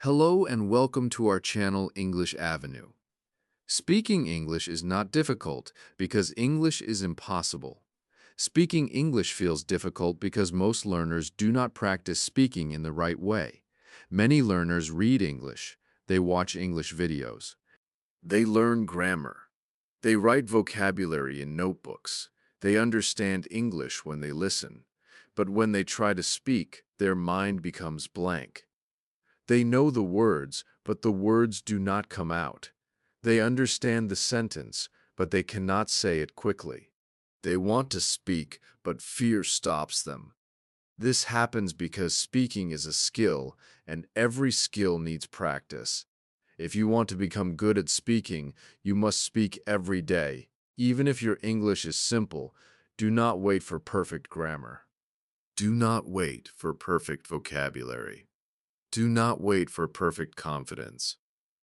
Hello and welcome to our channel English Avenue. Speaking English is not difficult because English is impossible. Speaking English feels difficult because most learners do not practice speaking in the right way. Many learners read English. They watch English videos. They learn grammar. They write vocabulary in notebooks. They understand English when they listen. But when they try to speak, their mind becomes blank. They know the words, but the words do not come out. They understand the sentence, but they cannot say it quickly. They want to speak, but fear stops them. This happens because speaking is a skill, and every skill needs practice. If you want to become good at speaking, you must speak every day. Even if your English is simple, do not wait for perfect grammar. Do not wait for perfect vocabulary. Do not wait for perfect confidence.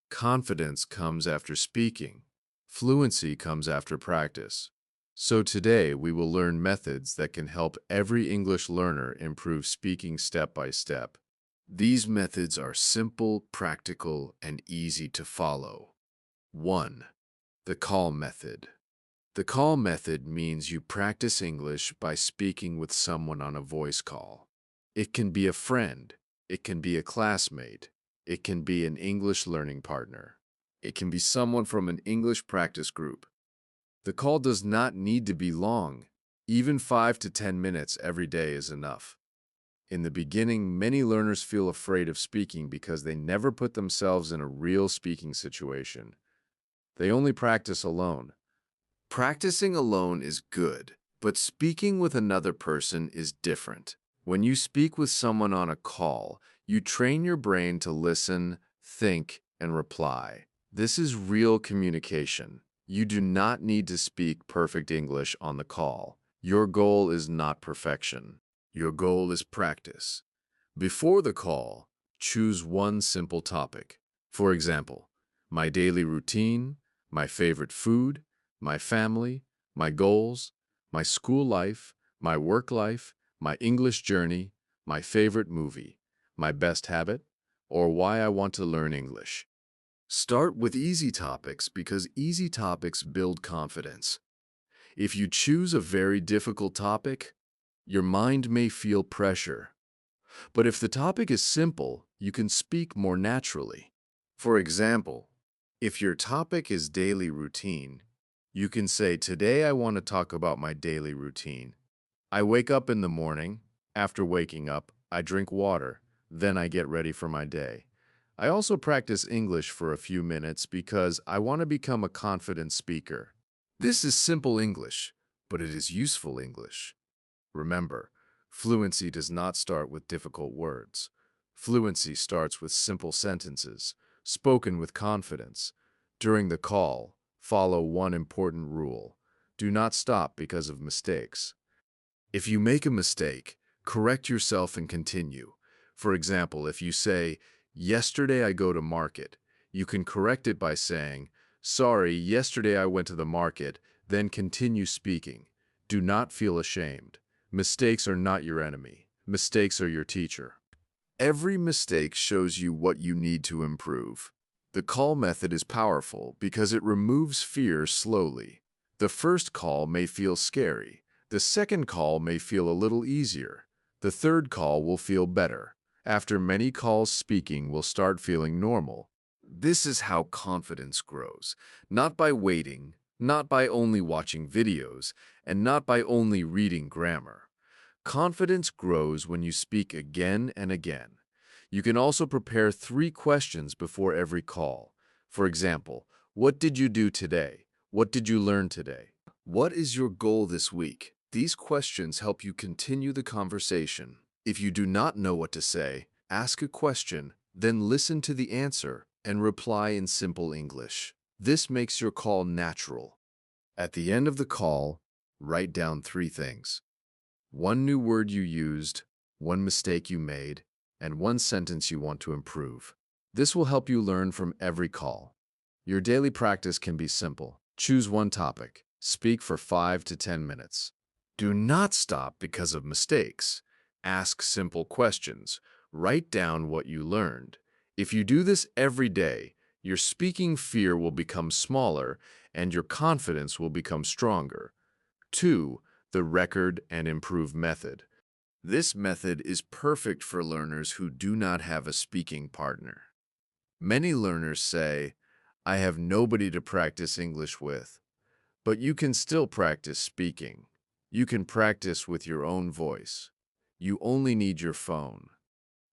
Confidence comes after speaking. Fluency comes after practice. So today we will learn methods that can help every English learner improve speaking step by step. These methods are simple, practical, and easy to follow. 1. The call method. The call method means you practice English by speaking with someone on a voice call. It can be a friend. It can be a classmate. It can be an English learning partner. It can be someone from an English practice group. The call does not need to be long. Even 5 to 10 minutes every day is enough. In the beginning, many learners feel afraid of speaking because they never put themselves in a real speaking situation. They only practice alone. Practicing alone is good, but speaking with another person is different. When you speak with someone on a call, you train your brain to listen, think, and reply. This is real communication. You do not need to speak perfect English on the call. Your goal is not perfection. Your goal is practice. Before the call, choose one simple topic. For example, my daily routine, my favorite food, my family, my goals, my school life, my work life, my English journey, my favorite movie, my best habit, or why I want to learn English. Start with easy topics because easy topics build confidence. If you choose a very difficult topic, your mind may feel pressure. But if the topic is simple, you can speak more naturally. For example, if your topic is daily routine, you can say, "Today I want to talk about my daily routine. I wake up in the morning. After waking up, I drink water. Then I get ready for my day. I also practice English for a few minutes because I want to become a confident speaker." This is simple English, but it is useful English. Remember, fluency does not start with difficult words. Fluency starts with simple sentences, spoken with confidence. During the call, follow one important rule. Do not stop because of mistakes. If you make a mistake, correct yourself and continue. For example, if you say, "Yesterday I go to market," you can correct it by saying, "Sorry, yesterday I went to the market," then continue speaking. Do not feel ashamed. Mistakes are not your enemy. Mistakes are your teacher. Every mistake shows you what you need to improve. The call method is powerful because it removes fear slowly. The first call may feel scary. The second call may feel a little easier. The third call will feel better. After many calls, speaking will start feeling normal. This is how confidence grows, not by waiting, not by only watching videos, and not by only reading grammar. Confidence grows when you speak again and again. You can also prepare 3 questions before every call. For example, what did you do today? What did you learn today? What is your goal this week? These questions help you continue the conversation. If you do not know what to say, ask a question, then listen to the answer and reply in simple English. This makes your call natural. At the end of the call, write down 3 things. One new word you used, one mistake you made, and one sentence you want to improve. This will help you learn from every call. Your daily practice can be simple. Choose one topic. Speak for 5 to 10 minutes. Do not stop because of mistakes. Ask simple questions. Write down what you learned. If you do this every day, your speaking fear will become smaller and your confidence will become stronger. 2. The record and improve method. This method is perfect for learners who do not have a speaking partner. Many learners say, I have nobody to practice English with, but you can still practice speaking. You can practice with your own voice. You only need your phone.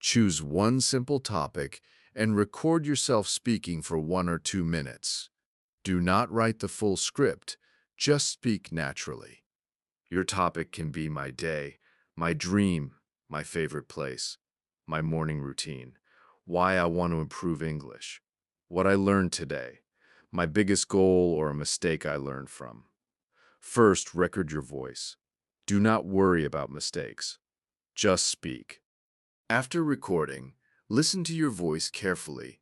Choose one simple topic and record yourself speaking for 1 or 2 minutes. Do not write the full script, just speak naturally. Your topic can be my day, my dream, my favorite place, my morning routine, why I want to improve English, what I learned today, my biggest goal or a mistake I learned from. First, record your voice. Do not worry about mistakes. Just speak. After recording, listen to your voice carefully.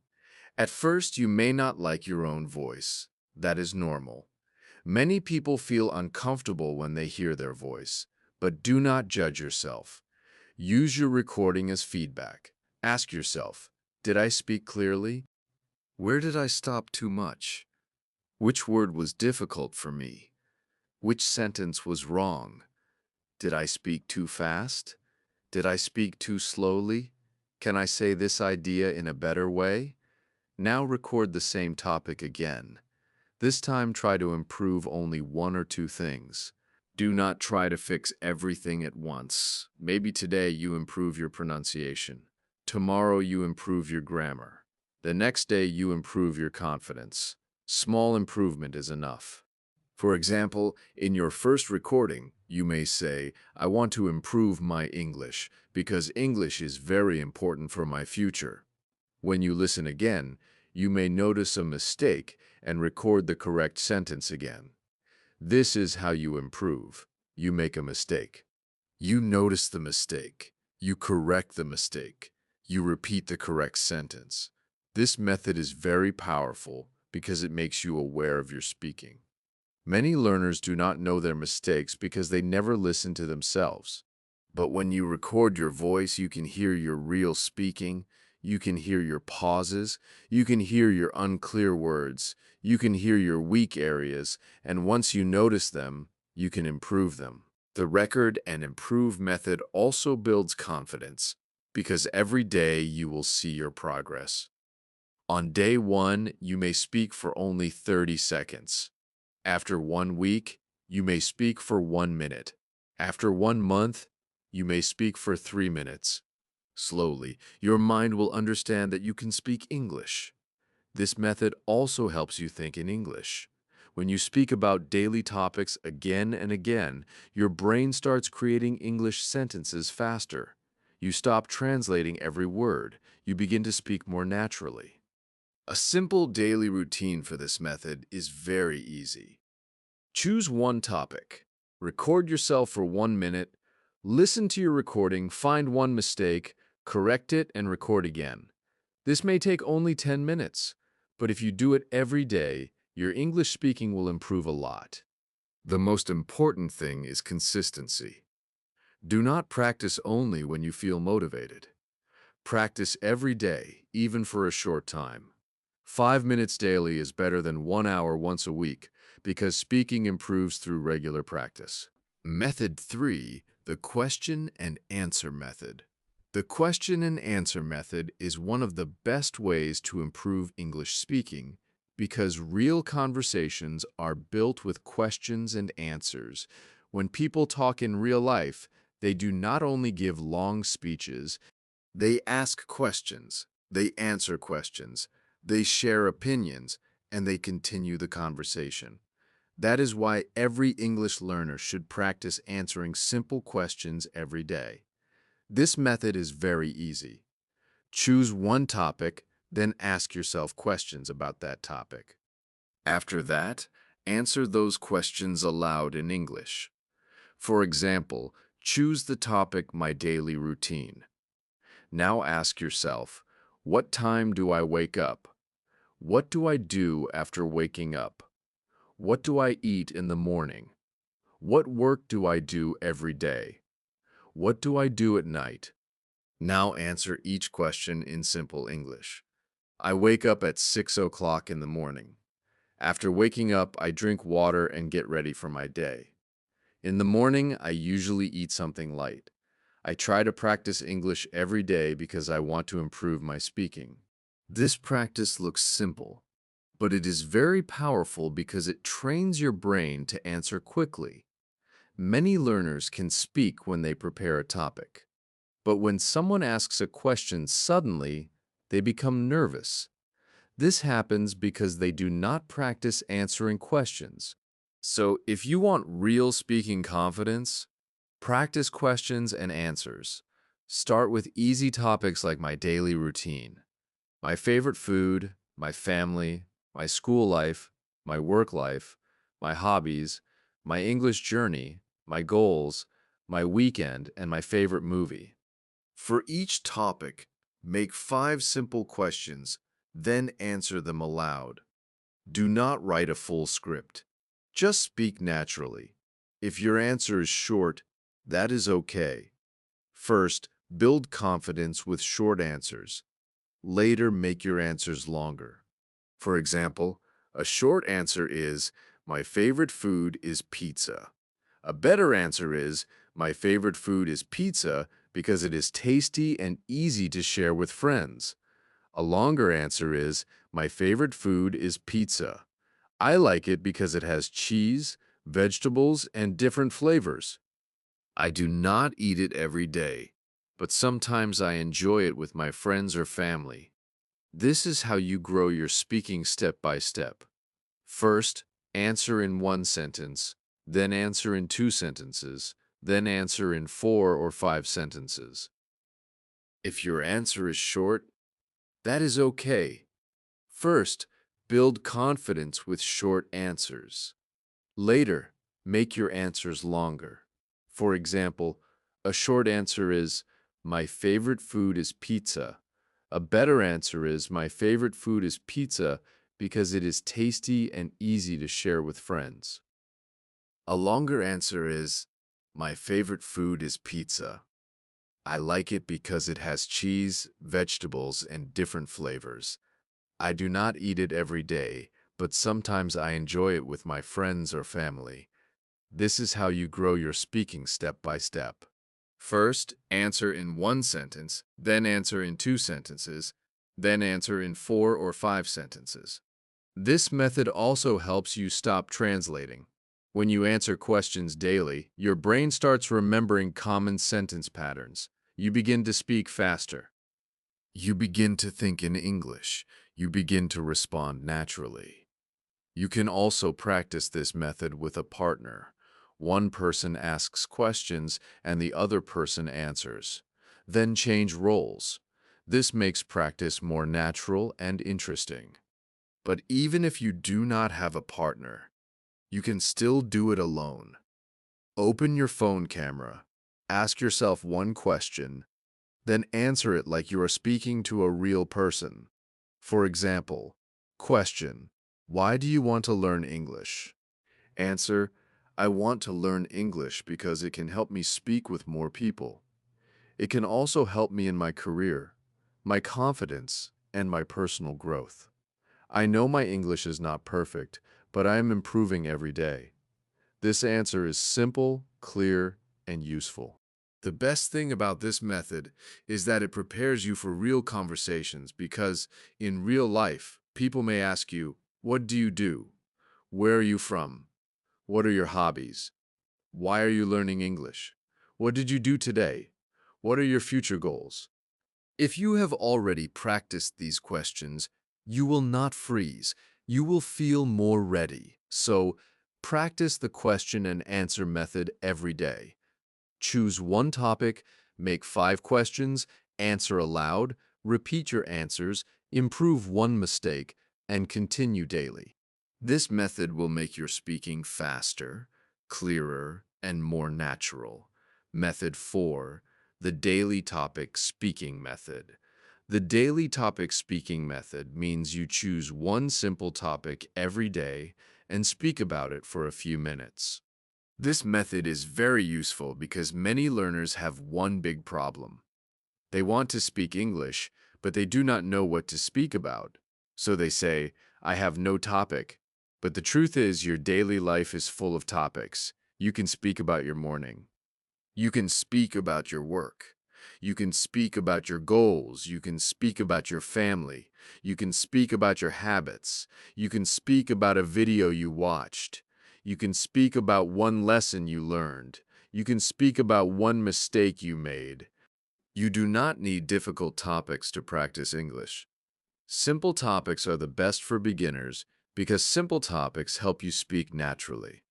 At first, you may not like your own voice. That is normal. Many people feel uncomfortable when they hear their voice, but do not judge yourself. Use your recording as feedback. Ask yourself, did I speak clearly? Where did I stop too much? Which word was difficult for me? Which sentence was wrong? Did I speak too fast? Did I speak too slowly? Can I say this idea in a better way? Now record the same topic again. This time try to improve only 1 or 2 things. Do not try to fix everything at once. Maybe today you improve your pronunciation. Tomorrow you improve your grammar. The next day you improve your confidence. Small improvement is enough. For example, in your first recording, you may say, I want to improve my English because English is very important for my future. When you listen again, you may notice a mistake and record the correct sentence again. This is how you improve. You make a mistake. You notice the mistake. You correct the mistake. You repeat the correct sentence. This method is very powerful because it makes you aware of your speaking. Many learners do not know their mistakes because they never listen to themselves. But when you record your voice, you can hear your real speaking, you can hear your pauses, you can hear your unclear words, you can hear your weak areas, and once you notice them, you can improve them. The record and improve method also builds confidence because every day you will see your progress. On day 1, you may speak for only 30 seconds. After 1 week, you may speak for 1 minute. After 1 month, you may speak for 3 minutes. Slowly, your mind will understand that you can speak English. This method also helps you think in English. When you speak about daily topics again and again, your brain starts creating English sentences faster. You stop translating every word. You begin to speak more naturally. A simple daily routine for this method is very easy. Choose one topic. Record yourself for 1 minute. Listen to your recording, find one mistake, correct it, and record again. This may take only 10 minutes, but if you do it every day, your English speaking will improve a lot. The most important thing is consistency. Do not practice only when you feel motivated. Practice every day, even for a short time. 5 minutes daily is better than 1 hour once a week because speaking improves through regular practice. Method 3, the question and answer method. The question and answer method is one of the best ways to improve English speaking because real conversations are built with questions and answers. When people talk in real life, they do not only give long speeches, they ask questions, they answer questions, they share opinions, and they continue the conversation. That is why every English learner should practice answering simple questions every day. This method is very easy. Choose one topic, then ask yourself questions about that topic. After that, answer those questions aloud in English. For example, choose the topic My Daily Routine. Now ask yourself, what time do I wake up? What do I do after waking up? What do I eat in the morning? What work do I do every day? What do I do at night? Now answer each question in simple English. I wake up at 6 o'clock in the morning. After waking up, I drink water and get ready for my day. In the morning, I usually eat something light. I try to practice English every day because I want to improve my speaking. This practice looks simple, but it is very powerful because it trains your brain to answer quickly. Many learners can speak when they prepare a topic, but when someone asks a question suddenly, they become nervous. This happens because they do not practice answering questions. So, if you want real speaking confidence, practice questions and answers. Start with easy topics like my daily routine, my favorite food, my family, my school life, my work life, my hobbies, my English journey, my goals, my weekend, and my favorite movie. For each topic, make 5 simple questions, then answer them aloud. Do not write a full script. Just speak naturally. If your answer is short, that is okay. First, build confidence with short answers. Later, make your answers longer. For example, a short answer is, my favorite food is pizza. A better answer is, my favorite food is pizza because it is tasty and easy to share with friends. A longer answer is, my favorite food is pizza. I like it because it has cheese, vegetables, and different flavors. I do not eat it every day, but sometimes I enjoy it with my friends or family. This is how you grow your speaking step by step. First, answer in 1 sentence, then answer in 2 sentences, then answer in 4 or 5 sentences. If your answer is short, that is okay. First, build confidence with short answers. Later, make your answers longer. For example, a short answer is, my favorite food is pizza. A better answer is, my favorite food is pizza because it is tasty and easy to share with friends. A longer answer is, my favorite food is pizza. I like it because it has cheese, vegetables, and different flavors. I do not eat it every day, but sometimes I enjoy it with my friends or family. This is how you grow your speaking step by step. First, answer in 1 sentence, then answer in 2 sentences, then answer in 4 or 5 sentences. This method also helps you stop translating. When you answer questions daily, your brain starts remembering common sentence patterns. You begin to speak faster. You begin to think in English. You begin to respond naturally. You can also practice this method with a partner. One person asks questions and the other person answers. Then change roles. This makes practice more natural and interesting. But even if you do not have a partner, you can still do it alone. Open your phone camera, ask yourself one question, then answer it like you are speaking to a real person. For example, question, why do you want to learn English? Answer, I want to learn English because it can help me speak with more people. It can also help me in my career, my confidence, and my personal growth. I know my English is not perfect, but I am improving every day. This answer is simple, clear, and useful. The best thing about this method is that it prepares you for real conversations because, in real life, people may ask you, what do you do? Where are you from? What are your hobbies? Why are you learning English? What did you do today? What are your future goals? If you have already practiced these questions, you will not freeze. You will feel more ready. So, practice the question and answer method every day. Choose one topic, make 5 questions, answer aloud, repeat your answers, improve one mistake, and continue daily. This method will make your speaking faster, clearer, and more natural. Method 4, the daily topic speaking method. The daily topic speaking method means you choose one simple topic every day and speak about it for a few minutes. This method is very useful because many learners have one big problem. They want to speak English, but they do not know what to speak about. So they say, I have no topic. But the truth is, your daily life is full of topics. You can speak about your morning. You can speak about your work. You can speak about your goals. You can speak about your family. You can speak about your habits. You can speak about a video you watched. You can speak about one lesson you learned. You can speak about one mistake you made. You do not need difficult topics to practice English. Simple topics are the best for beginners because simple topics help you speak naturally.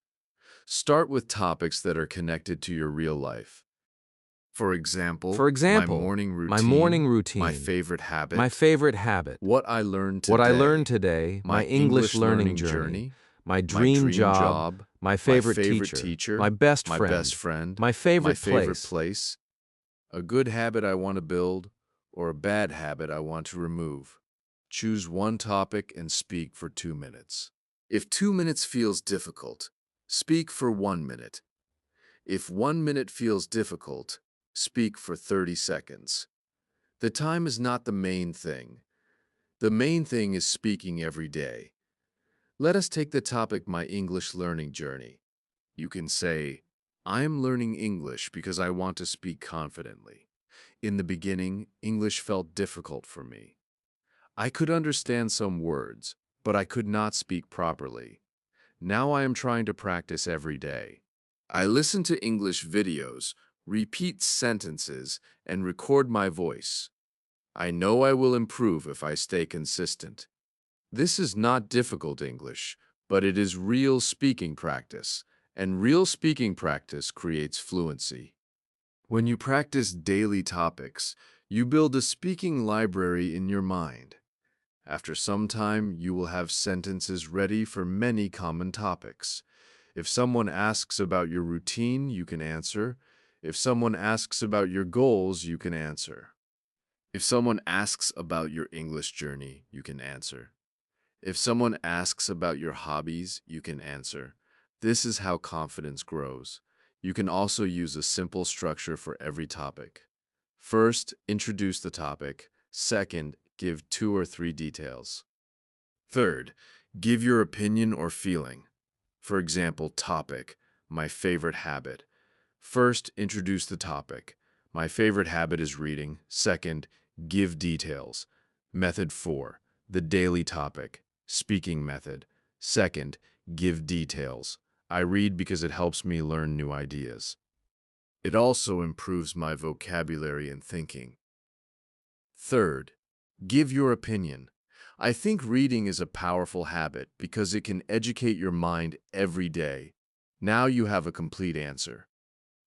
Start with topics that are connected to your real life. For example, For my example, morning my morning routine, my routine, favorite habit, my favorite habit, what I learned what I learned today, today, my my English English learning learning journey, journey, my my dream dream job, job, my my favorite favorite teacher, my teacher, best my friend, best friend, my my favorite favorite place. place, a good habit I want to build, or a bad habit I want to remove. Choose one topic and speak for 2 minutes. If 2 minutes feels difficult, speak for 1 minute. If 1 minute feels difficult, speak for 30 seconds. The time is not the main thing. The main thing is speaking every day. Let us take the topic my English learning journey. You can say, I am learning English because I want to speak confidently. In the beginning, English felt difficult for me. I could understand some words, but I could not speak properly. Now I am trying to practice every day. I listen to English videos, repeat sentences, and record my voice. I know I will improve if I stay consistent. This is not difficult English, but it is real speaking practice, and real speaking practice creates fluency. When you practice daily topics, you build a speaking library in your mind. After some time, you will have sentences ready for many common topics. If someone asks about your routine, you can answer. If someone asks about your goals, you can answer. If someone asks about your English journey, you can answer. If someone asks about your hobbies, you can answer. This is how confidence grows. You can also use a simple structure for every topic. First, introduce the topic. Second, give 2 or 3 details. Third, give your opinion or feeling. For example, topic, my favorite habit. First, introduce the topic. My favorite habit is reading. Second, give details. Method 4, the daily topic, speaking method. Second, give details. I read because it helps me learn new ideas. It also improves my vocabulary and thinking. Third, give your opinion. I think reading is a powerful habit because it can educate your mind every day. Now you have a complete answer.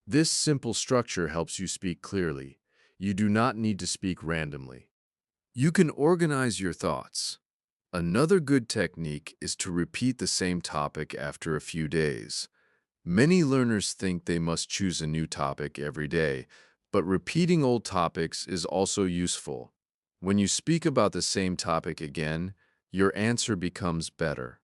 This simple structure helps you speak clearly. You do not need to speak randomly. You can organize your thoughts. Another good technique is to repeat the same topic after a few days. Many learners think they must choose a new topic every day, but repeating old topics is also useful. When you speak about the same topic again, your answer becomes better.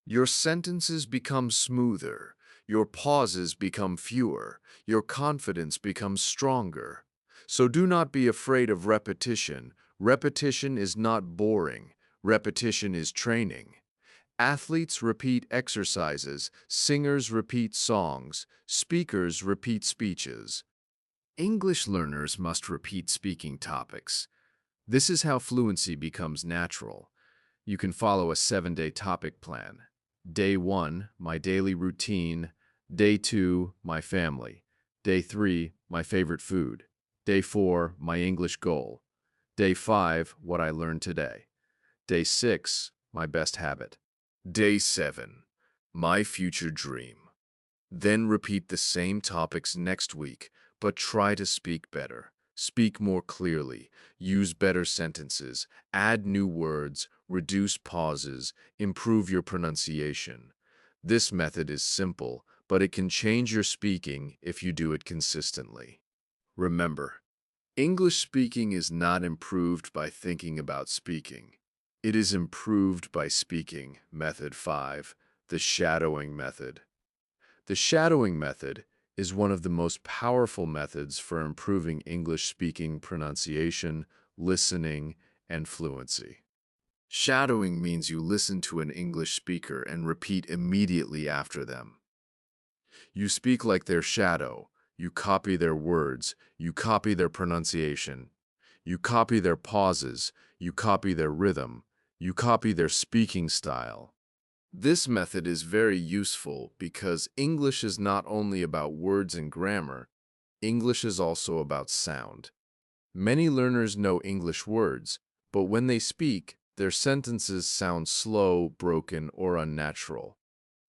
Your sentences become smoother, your pauses become fewer, your confidence becomes stronger. So do not be afraid of repetition. Repetition is not boring. Repetition is training. Athletes repeat exercises, singers repeat songs, speakers repeat speeches. English learners must repeat speaking topics. This is how fluency becomes natural. You can follow a 7-day topic plan. Day 1, my daily routine. Day 2, my family. Day 3, my favorite food. Day 4, my English goal. Day 5, what I learned today. Day 6, my best habit. Day 7, my future dream. Then repeat the same topics next week, but try to speak better. Speak more clearly, use better sentences, add new words, reduce pauses, improve your pronunciation. This method is simple, but it can change your speaking if you do it consistently. Remember, English speaking is not improved by thinking about speaking. It is improved by speaking. Method 5, the shadowing method. The shadowing method is one of the most powerful methods for improving English speaking pronunciation, listening, and fluency. Shadowing means you listen to an English speaker and repeat immediately after them. You speak like their shadow. You copy their words. You copy their pronunciation. You copy their pauses. You copy their rhythm. You copy their speaking style. This method is very useful because English is not only about words and grammar, English is also about sound. Many learners know English words, but when they speak, their sentences sound slow, broken, or unnatural.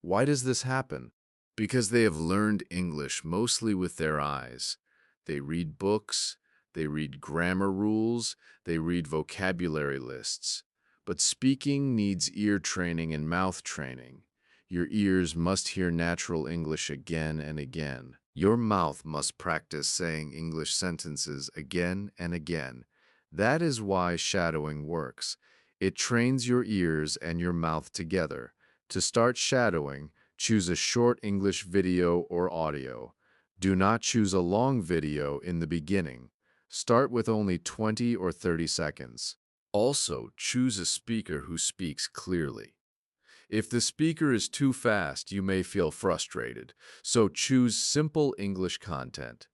Why does this happen? Because they have learned English mostly with their eyes. They read books, they read grammar rules, they read vocabulary lists. But speaking needs ear training and mouth training. Your ears must hear natural English again and again. Your mouth must practice saying English sentences again and again. That is why shadowing works. It trains your ears and your mouth together. To start shadowing, choose a short English video or audio. Do not choose a long video in the beginning. Start with only 20 or 30 seconds. Also, choose a speaker who speaks clearly. If the speaker is too fast, you may feel frustrated, so choose simple English content.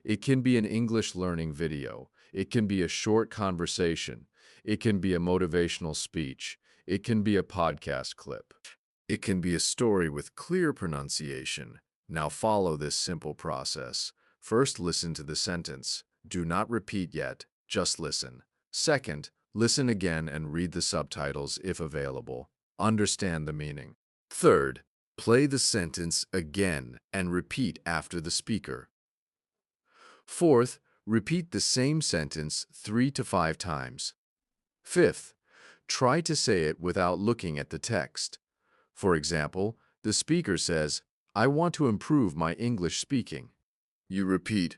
It can be an English learning video. It can be a short conversation. It can be a motivational speech. It can be a podcast clip. It can be a story with clear pronunciation. Now follow this simple process. First, listen to the sentence. Do not repeat yet, just listen. Second, listen again and read the subtitles if available. Understand the meaning. Third, play the sentence again and repeat after the speaker. Fourth, repeat the same sentence 3 to 5 times. Fifth, try to say it without looking at the text. For example, the speaker says, "I want to improve my English speaking." You repeat,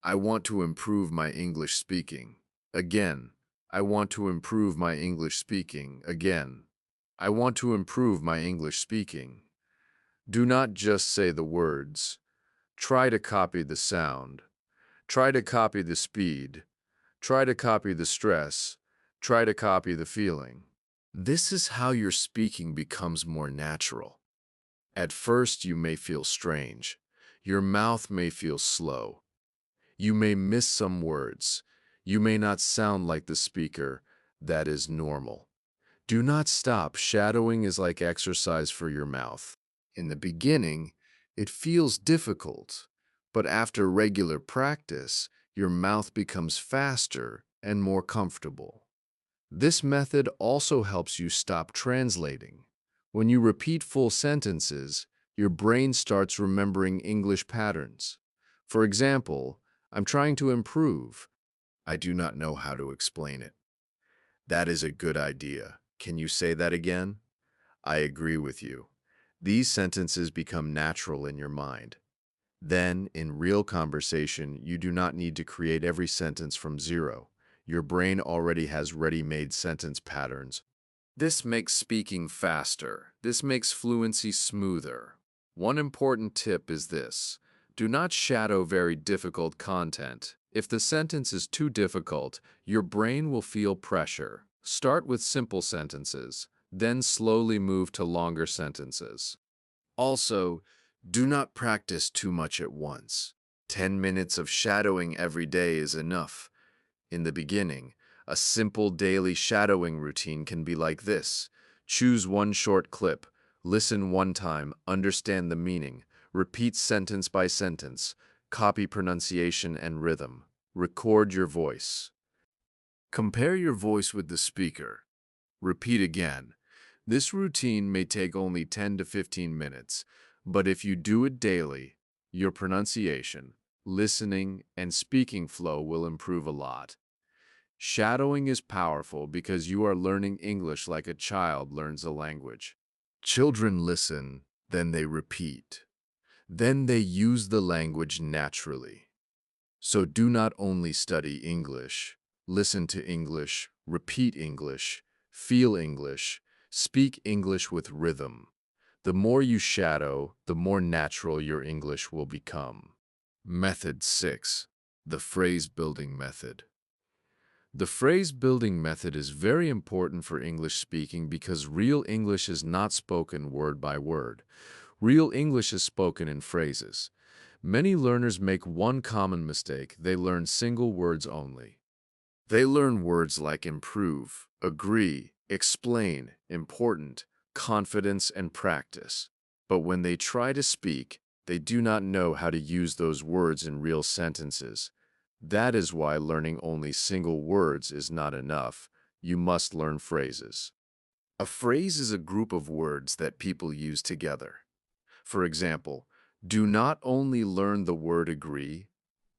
"I want to improve my English speaking." Again, "I want to improve my English speaking." Again, "I want to improve my English speaking." Do not just say the words. Try to copy the sound. Try to copy the speed. Try to copy the stress. Try to copy the feeling. This is how your speaking becomes more natural. At first, you may feel strange. Your mouth may feel slow. You may miss some words. You may not sound like the speaker. That is normal. Do not stop. Shadowing is like exercise for your mouth. In the beginning, it feels difficult, but after regular practice, your mouth becomes faster and more comfortable. This method also helps you stop translating. When you repeat full sentences, your brain starts remembering English patterns. For example, "I'm trying to improve. I do not know how to explain it." That is a good idea. Can you say that again? I agree with you. These sentences become natural in your mind. Then, in real conversation, you do not need to create every sentence from zero. Your brain already has ready-made sentence patterns. This makes speaking faster. This makes fluency smoother. One important tip is this: do not shadow very difficult content. If the sentence is too difficult, your brain will feel pressure. Start with simple sentences, then slowly move to longer sentences. Also, do not practice too much at once. 10 minutes of shadowing every day is enough. In the beginning, a simple daily shadowing routine can be like this. Choose one short clip, listen one time, understand the meaning, repeat sentence by sentence, copy pronunciation and rhythm, record your voice. Compare your voice with the speaker. Repeat again. This routine may take only 10 to 15 minutes, but if you do it daily, your pronunciation, listening, and speaking flow will improve a lot. Shadowing is powerful because you are learning English like a child learns a language. Children listen, then they repeat. Then they use the language naturally. So do not only study English, listen to English, repeat English, feel English, speak English with rhythm. The more you shadow, the more natural your English will become. Method 6. The phrase building method. The phrase-building method is very important for English speaking because real English is not spoken word by word. Real English is spoken in phrases. Many learners make one common mistake. They learn single words only. They learn words like improve, agree, explain, important, confidence, and practice. But when they try to speak, they do not know how to use those words in real sentences. That is why learning only single words is not enough. You must learn phrases. A phrase is a group of words that people use together. For example, do not only learn the word agree,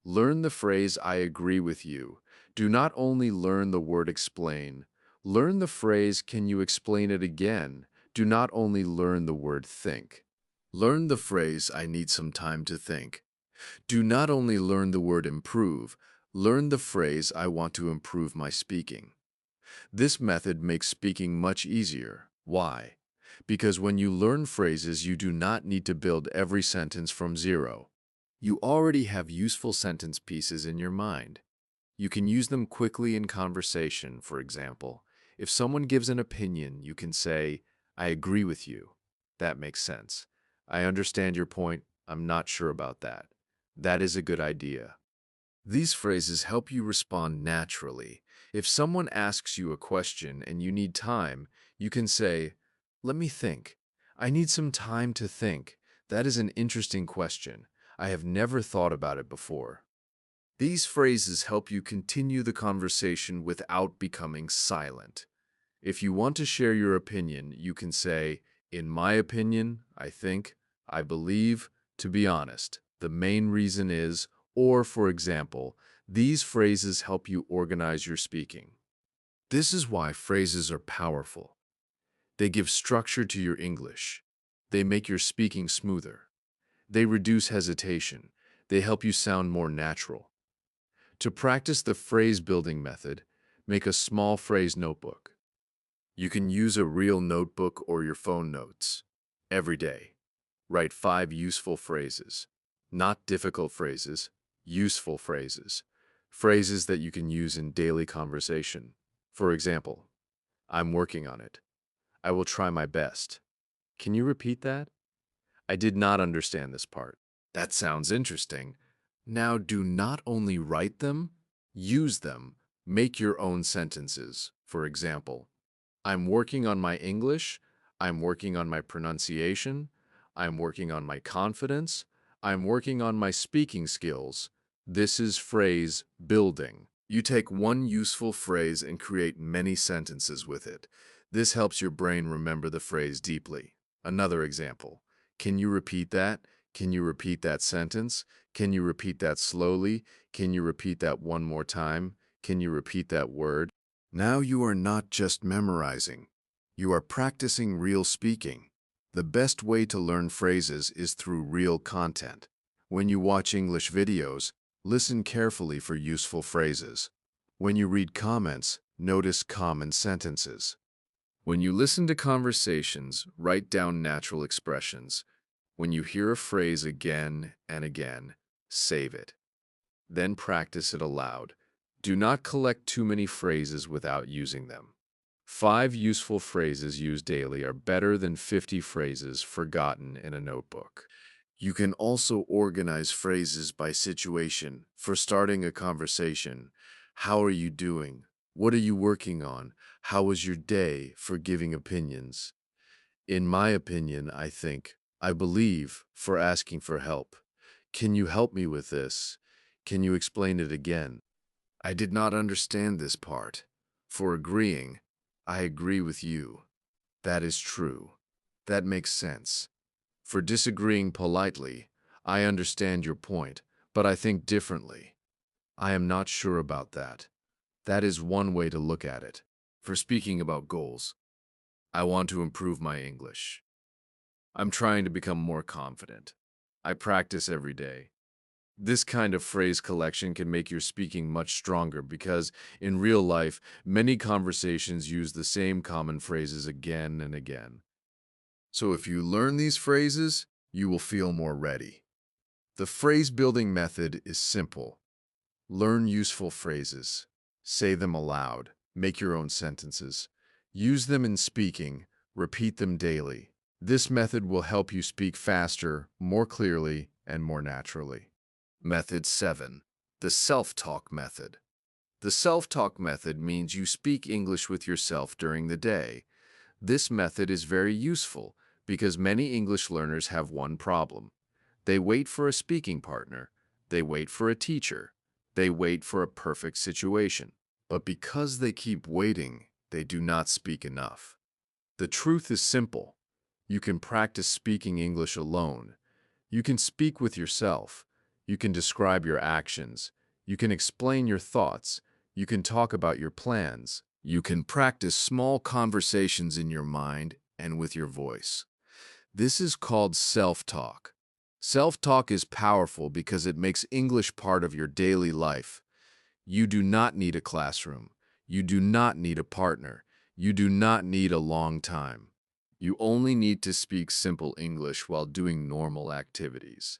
learn the phrase I agree with you. Do not only learn the word explain, learn the phrase can you explain it again. Do not only learn the word think. Learn the phrase I need some time to think. Do not only learn the word improve, learn the phrase I want to improve my speaking. This method makes speaking much easier. Why? Because when you learn phrases, you do not need to build every sentence from zero. You already have useful sentence pieces in your mind. You can use them quickly in conversation, for example. If someone gives an opinion, you can say, I agree with you. That makes sense. I understand your point. I'm not sure about that. That is a good idea. These phrases help you respond naturally. If someone asks you a question and you need time, you can say, let me think. I need some time to think. That is an interesting question. I have never thought about it before. These phrases help you continue the conversation without becoming silent. If you want to share your opinion, you can say, in my opinion, I think, I believe, to be honest. The main reason is, or for example, these phrases help you organize your speaking. This is why phrases are powerful. They give structure to your English. They make your speaking smoother. They reduce hesitation. They help you sound more natural. To practice the phrase-building method, make a small phrase notebook. You can use a real notebook or your phone notes. Every day, write 5 useful phrases. Not difficult phrases, useful phrases. Phrases that you can use in daily conversation. For example, I'm working on it. I will try my best. Can you repeat that? I did not understand this part. That sounds interesting. Now do not only write them, use them. Make your own sentences. For example, I'm working on my English. I'm working on my pronunciation. I'm working on my confidence. I'm working on my speaking skills. This is phrase building. You take one useful phrase and create many sentences with it. This helps your brain remember the phrase deeply. Another example. Can you repeat that? Can you repeat that sentence? Can you repeat that slowly? Can you repeat that one more time? Can you repeat that word? Now you are not just memorizing. You are practicing real speaking. The best way to learn phrases is through real content. When you watch English videos, listen carefully for useful phrases. When you read comments, notice common sentences. When you listen to conversations, write down natural expressions. When you hear a phrase again and again, save it. Then practice it aloud. Do not collect too many phrases without using them. 5 useful phrases used daily are better than 50 phrases forgotten in a notebook. You can also organize phrases by situation. For starting a conversation, how are you doing? What are you working on? How was your day? For giving opinions. In my opinion, I think. I believe. For asking for help. Can you help me with this? Can you explain it again? I did not understand this part. For agreeing, I agree with you. That is true. That makes sense. For disagreeing politely, I understand your point, but I think differently. I am not sure about that. That is one way to look at it. For speaking about goals, I want to improve my English. I'm trying to become more confident. I practice every day. This kind of phrase collection can make your speaking much stronger because, in real life, many conversations use the same common phrases again and again. So if you learn these phrases, you will feel more ready. The phrase-building method is simple. Learn useful phrases. Say them aloud. Make your own sentences. Use them in speaking. Repeat them daily. This method will help you speak faster, more clearly, and more naturally. Method 7. The self-talk method. The self-talk method means you speak English with yourself during the day. This method is very useful because many English learners have one problem. They wait for a speaking partner. They wait for a teacher. They wait for a perfect situation. But because they keep waiting, they do not speak enough. The truth is simple. You can practice speaking English alone. You can speak with yourself. You can describe your actions. You can explain your thoughts. You can talk about your plans. You can practice small conversations in your mind and with your voice. This is called self-talk. Self-talk is powerful because it makes English part of your daily life. You do not need a classroom. You do not need a partner. You do not need a long time. You only need to speak simple English while doing normal activities.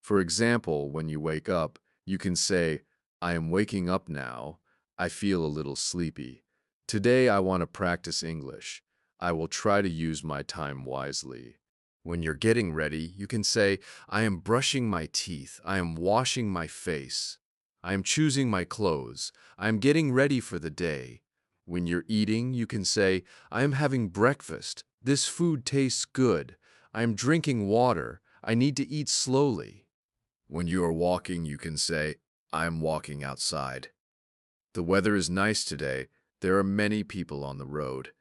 For example, when you wake up, you can say, "I am waking up now. I feel a little sleepy. Today I want to practice English. I will try to use my time wisely." When you're getting ready, you can say, "I am brushing my teeth. I am washing my face. I am choosing my clothes. I am getting ready for the day." When you're eating, you can say, "I am having breakfast. This food tastes good. I am drinking water. I need to eat slowly." When you are walking, you can say, "I am walking outside. The weather is nice today. There are many people on the road.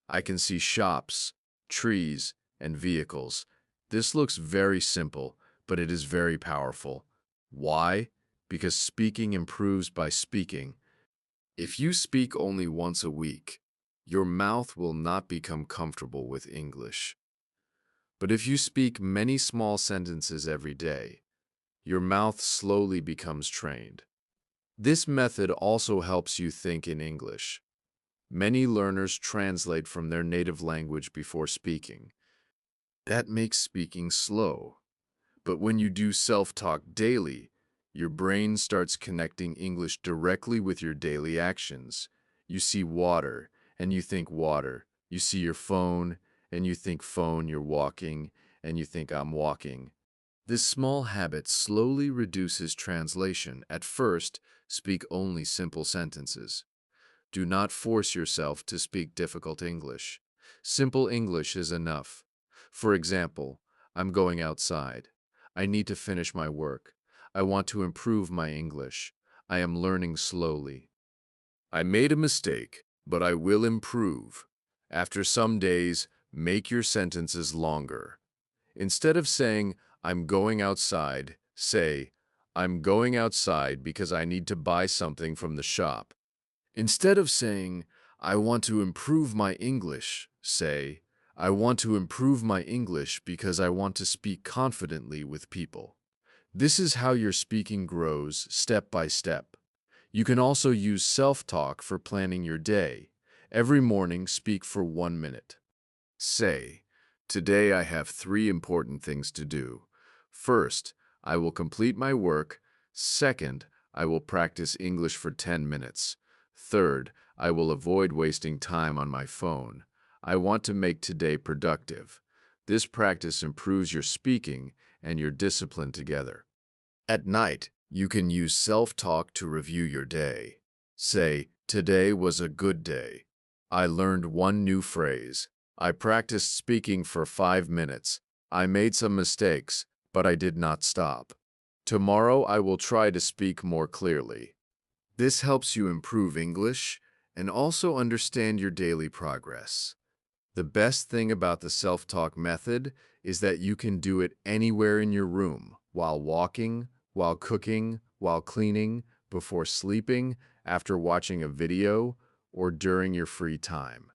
I can see shops, trees, and vehicles." This looks very simple, but it is very powerful. Why? Because speaking improves by speaking. If you speak only once a week, your mouth will not become comfortable with English. But if you speak many small sentences every day, your mouth slowly becomes trained. This method also helps you think in English. Many learners translate from their native language before speaking. That makes speaking slow. But when you do self-talk daily, your brain starts connecting English directly with your daily actions. You see water, and you think water. You see your phone, and you think phone. You're walking, and you think I'm walking. This small habit slowly reduces translation. At first, speak only simple sentences. Do not force yourself to speak difficult English. Simple English is enough. For example, "I'm going outside. I need to finish my work. I want to improve my English. I am learning slowly. I made a mistake, but I will improve." After some days, make your sentences longer. Instead of saying, "I'm going outside," say, "I'm going outside because I need to buy something from the shop." Instead of saying, "I want to improve my English," say, "I want to improve my English because I want to speak confidently with people." This is how your speaking grows step by step. You can also use self-talk for planning your day. Every morning, speak for 1 minute. Say, "Today I have 3 important things to do. First, I will complete my work. Second, I will practice English for 10 minutes. Third, I will avoid wasting time on my phone. I want to make today productive." This practice improves your speaking and your discipline together. At night, you can use self-talk to review your day. Say, "Today was a good day. I learned one new phrase. I practiced speaking for 5 minutes. I made some mistakes, but I did not stop. Tomorrow I will try to speak more clearly." This helps you improve English and also understand your daily progress. The best thing about the self-talk method is that you can do it anywhere in your room, while walking, while cooking, while cleaning, before sleeping, after watching a video, or during your free time.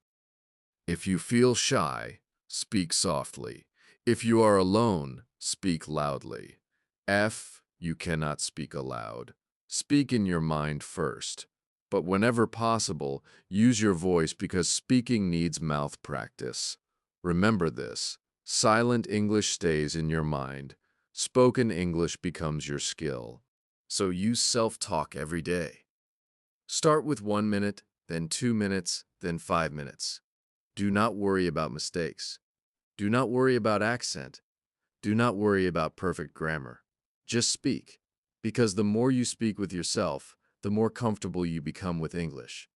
If you feel shy, speak softly. If you are alone, speak loudly. You cannot speak aloud. Speak in your mind first. But whenever possible, use your voice because speaking needs mouth practice. Remember this. Silent English stays in your mind. Spoken English becomes your skill. So use self-talk every day. Start with 1 minute, then 2 minutes, then 5 minutes. Do not worry about mistakes. Do not worry about accent. Do not worry about perfect grammar. Just speak, because the more you speak with yourself, the more comfortable you become with English.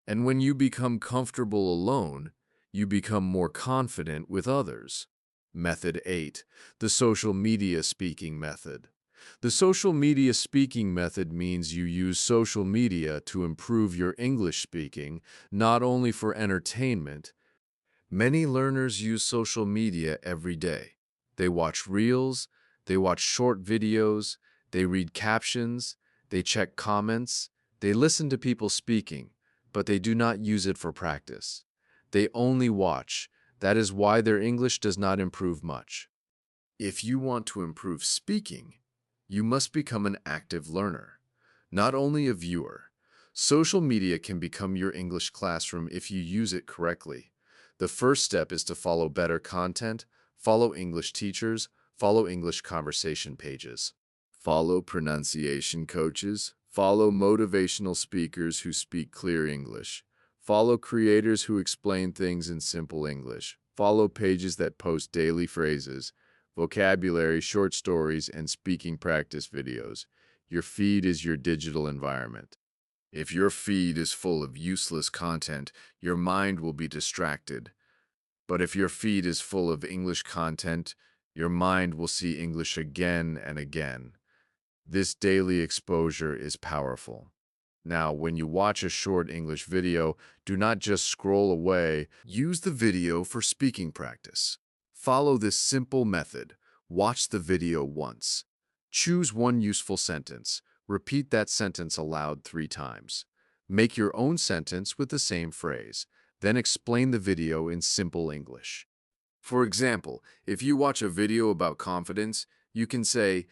And when you become comfortable alone, you become more confident with others. Method 8, the social media speaking method. The social media speaking method means you use social media to improve your English speaking, not only for entertainment. Many learners use social media every day. They watch reels, they watch short videos, they read captions, they check comments, they listen to people speaking, but they do not use it for practice. They only watch. That is why their English does not improve much. If you want to improve speaking, you must become an active learner, not only a viewer. Social media can become your English classroom if you use it correctly. The first step is to follow better content, follow English teachers, follow English conversation pages, follow pronunciation coaches, follow motivational speakers who speak clear English, follow creators who explain things in simple English, follow pages that post daily phrases, vocabulary, short stories, and speaking practice videos. Your feed is your digital environment. If your feed is full of useless content, your mind will be distracted. But if your feed is full of English content, your mind will see English again and again. This daily exposure is powerful. Now, when you watch a short English video, do not just scroll away. Use the video for speaking practice. Follow this simple method. Watch the video once. Choose one useful sentence. Repeat that sentence aloud 3 times. Make your own sentence with the same phrase. Then explain the video in simple English. For example, if you watch a video about confidence, you can say,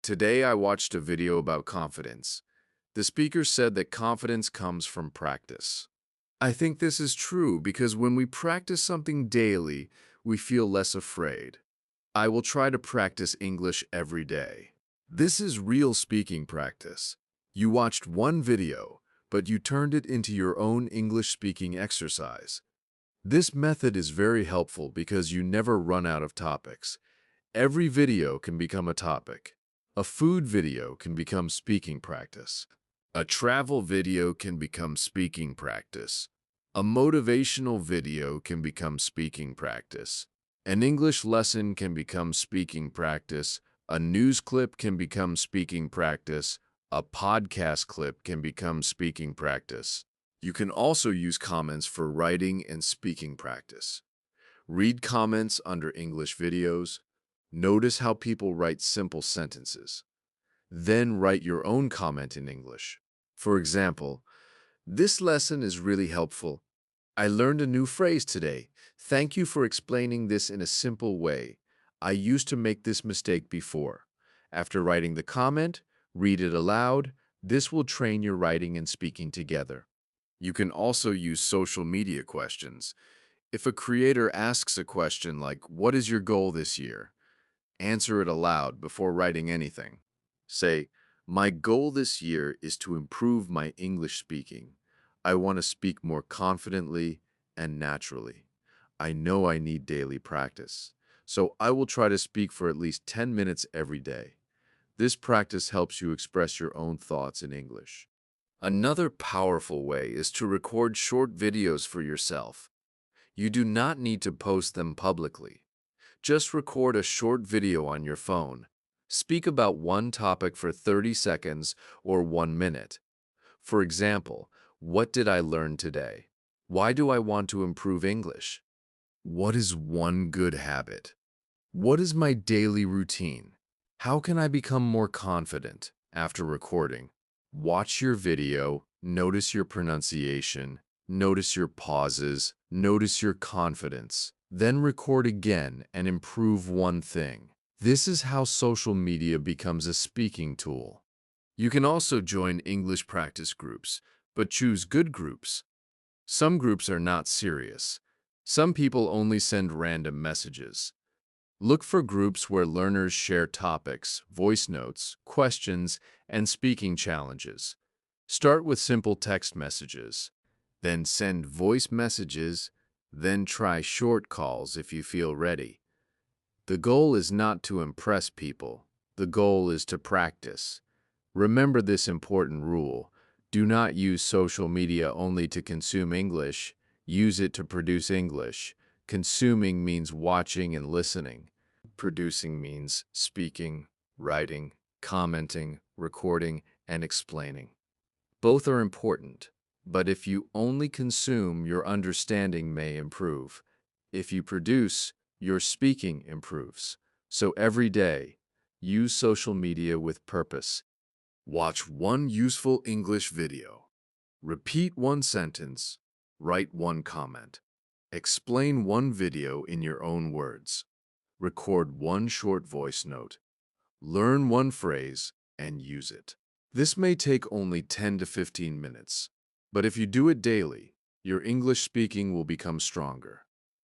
"Today I watched a video about confidence. The speaker said that confidence comes from practice." I think this is true because when we practice something daily, we feel less afraid. I will try to practice English every day. This is real speaking practice. You watched one video, but you turned it into your own English speaking exercise. This method is very helpful because you never run out of topics. Every video can become a topic. A food video can become speaking practice. A travel video can become speaking practice. A motivational video can become speaking practice. An English lesson can become speaking practice. A news clip can become speaking practice. A podcast clip can become speaking practice. You can also use comments for writing and speaking practice. Read comments under English videos. Notice how people write simple sentences. Then write your own comment in English. For example, "This lesson is really helpful. I learned a new phrase today. Thank you for explaining this in a simple way. I used to make this mistake before." After writing the comment, read it aloud. This will train your writing and speaking together. You can also use social media questions. If a creator asks a question like, "What is your goal this year?" answer it aloud before writing anything. Say, "My goal this year is to improve my English speaking. I want to speak more confidently and naturally. I know I need daily practice, so I will try to speak for at least 10 minutes every day." This practice helps you express your own thoughts in English. Another powerful way is to record short videos for yourself. You do not need to post them publicly. Just record a short video on your phone. Speak about one topic for 30 seconds or 1 minute. For example, what did I learn today? Why do I want to improve English? What is one good habit? What is my daily routine? How can I become more confident after recording? Watch your video, notice your pronunciation, notice your pauses, notice your confidence. Then record again and improve one thing. This is how social media becomes a speaking tool. You can also join English practice groups, but choose good groups. Some groups are not serious. Some people only send random messages. Look for groups where learners share topics, voice notes, questions, and speaking challenges. Start with simple text messages, then send voice messages, then try short calls if you feel ready. The goal is not to impress people. The goal is to practice. Remember this important rule. Do not use social media only to consume English. Use it to produce English. Consuming means watching and listening. Producing means speaking, writing, commenting, recording, and explaining. Both are important, but if you only consume, your understanding may improve. If you produce, your speaking improves. So every day, use social media with purpose. Watch one useful English video. Repeat one sentence. Write one comment. Explain one video in your own words. Record one short voice note. Learn one phrase and use it. This may take only 10 to 15 minutes, but if you do it daily, your English speaking will become stronger.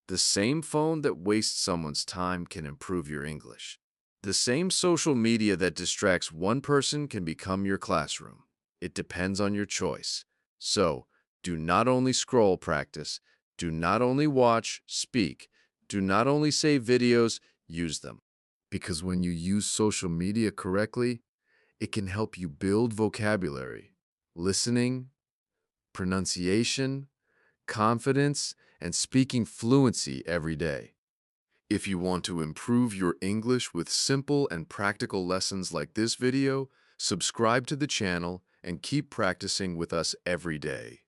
The same phone that wastes someone's time can improve your English. The same social media that distracts one person can become your classroom. It depends on your choice. So, do not only scroll, practice. Do not only watch, speak. Do not only save videos, use them. Because when you use social media correctly, it can help you build vocabulary, listening, pronunciation, confidence, and speaking fluency every day. If you want to improve your English with simple and practical lessons like this video, subscribe to the channel and keep practicing with us every day.